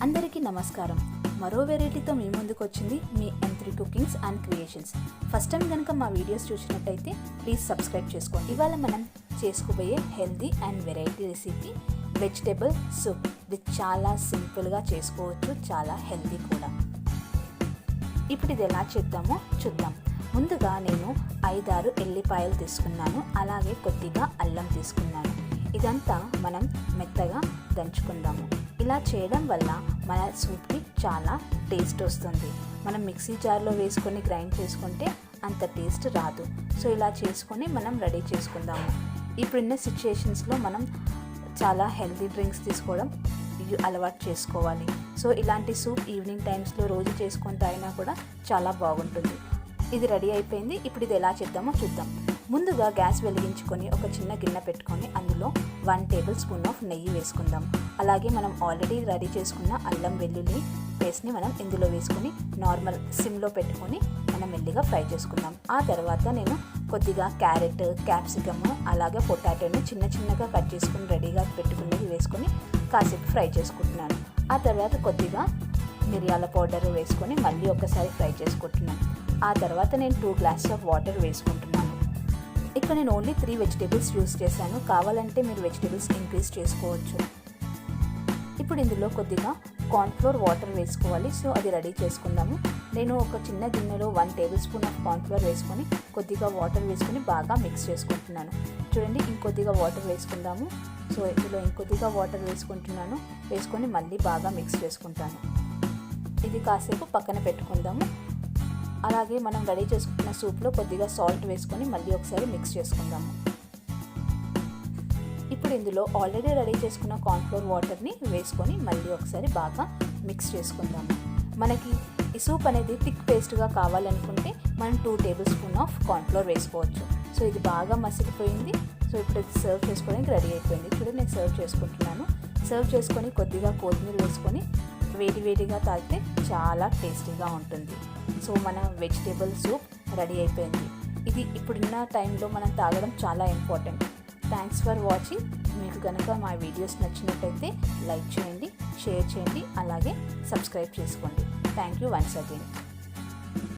అందరికీ నమస్కారం. మరో వెరైటీతో మీ ముందుకు వచ్చింది మీ M3 cookings and creations. First time కనుక మా వీడియోస్ చూసినట్టయితే ప్లీజ్ సబ్స్క్రైబ్ చేసుకోండి. ఇవాళ మనం చేసుకోబోయే healthy and variety recipe vegetable soup. ఇది చాలా సింపుల్గా చేసుకోవచ్చు, చాలా హెల్దీ కూడా. ఇప్పుడు ఇది ఎలా చేద్దామో చూద్దాం. ముందుగా నేను 5-6 ఎల్లిపాయలు తీసుకున్నాను, అలాగే కొద్దిగా అల్లం తీసుకున్నాను. ఇదంతా మనం మెత్తగా దంచుకుందాము. ఇలా చేయడం వల్ల మన సూప్కి చాలా టేస్ట్ వస్తుంది. మనం మిక్సీ జార్లో వేసుకొని గ్రైండ్ చేసుకుంటే అంత టేస్ట్ రాదు. సో ఇలా చేసుకొని మనం రెడీ చేసుకుందాము. ఇప్పుడున్న సిచ్యుయేషన్స్లో మనం చాలా హెల్తీ డ్రింక్స్ తీసుకోవడం అలవాటు చేసుకోవాలి. సో ఇలాంటి సూప్ ఈవినింగ్ టైమ్స్లో రోజు చేసుకొని తాగినా కూడా చాలా బాగుంటుంది. ఇది రెడీ అయిపోయింది. ఇప్పుడు ఇది ఎలా చేద్దామో చూద్దాం. ముందుగా గ్యాస్ వెలిగించుకొని ఒక చిన్న గిన్నె పెట్టుకొని అందులో 1 టేబుల్ స్పూన్ ఆఫ్ నెయ్యి వేసుకుందాం. అలాగే మనం ఆల్రెడీ రెడీ చేసుకున్న అల్లం వెల్లుల్లి పేస్ట్ని మనం ఇందులో వేసుకొని నార్మల్ సిమ్లో పెట్టుకొని మనం మెల్లిగా ఫ్రై చేసుకుందాం. ఆ తర్వాత నేను కొద్దిగా క్యారెట్, క్యాప్సికమ్, అలాగే పొటాటోని చిన్నగా కట్ చేసుకుని రెడీగా పెట్టుకున్నది వేసుకొని కాసేపు ఫ్రై చేసుకుంటున్నాను. ఆ తర్వాత కొద్దిగా మిరియాల పౌడర్ వేసుకొని మళ్ళీ ఒకసారి ఫ్రై చేసుకుంటున్నాను. ఆ తర్వాత నేను 2 గ్లాసెస్ ఆఫ్ వాటర్ వేసుకుంటున్నాను. ఇక్కడ నేను ఓన్లీ 3 వెజిటేబుల్స్ యూస్ చేశాను. కావాలంటే మీరు వెజిటేబుల్స్ ఇంక్రీజ్ చేసుకోవచ్చు. ఇప్పుడు ఇందులో కొద్దిగా కార్న్ఫ్లోర్ వాటర్ వేసుకోవాలి. సో అది రెడీ చేసుకుందాము. నేను ఒక చిన్న గిన్నెలో 1 టేబుల్ స్పూన్ ఆఫ్ కార్న్ఫ్లోర్ వేసుకొని కొద్దిగా వాటర్ వేసుకొని బాగా మిక్స్ చేసుకుంటున్నాను. చూడండి, ఇంకొద్దిగా వాటర్ వేసుకుందాము. సో ఇందులో ఇంకొద్దిగా వాటర్ వేసుకుంటున్నాను. వేసుకొని మళ్ళీ బాగా మిక్స్ చేసుకుంటాను. ఇది కాసేపు పక్కన పెట్టుకుందాము. అలాగే మనం రెడీ చేసుకున్న సూప్లో కొద్దిగా సాల్ట్ వేసుకొని మళ్ళీ ఒకసారి మిక్స్ చేసుకుందాము. ఇప్పుడు ఇందులో ఆల్రెడీ రెడీ చేసుకున్న కార్న్ఫ్లోర్ వాటర్ని వేసుకొని మళ్ళీ ఒకసారి బాగా మిక్స్ చేసుకుందాము. మనకి ఈ సూప్ అనేది థిక్ పేస్ట్గా కావాలనుకుంటే మనం 2 టేబుల్ స్పూన్ ఆఫ్ కార్న్ఫ్లోర్ వేసుకోవచ్చు. సో ఇది బాగా మసిలిపోయింది. సో ఇప్పుడు ఇది సర్వ్ చేసుకోవడానికి రెడీ అయిపోయింది. చూడండి, నేను సర్వ్ చేసుకుంటున్నాను. సర్వ్ చేసుకొని కొద్దిగా కొత్తిమీర వేసుకొని వేడిగా తాగితే చాలా టేస్టీగా ఉంటుంది. సో మన వెజిటేబుల్ సూప్ రెడీ అయిపోయింది. ఇది ఇప్పుడున్న టైంలో మనం తాగడం చాలా ఇంపార్టెంట్. Thanks for watching. మీకు కనుక మా వీడియోస్ నచ్చినట్టయితే లైక్ చేయండి, షేర్ చేయండి, అలాగే సబ్స్క్రైబ్ చేసుకోండి. Thank you once again.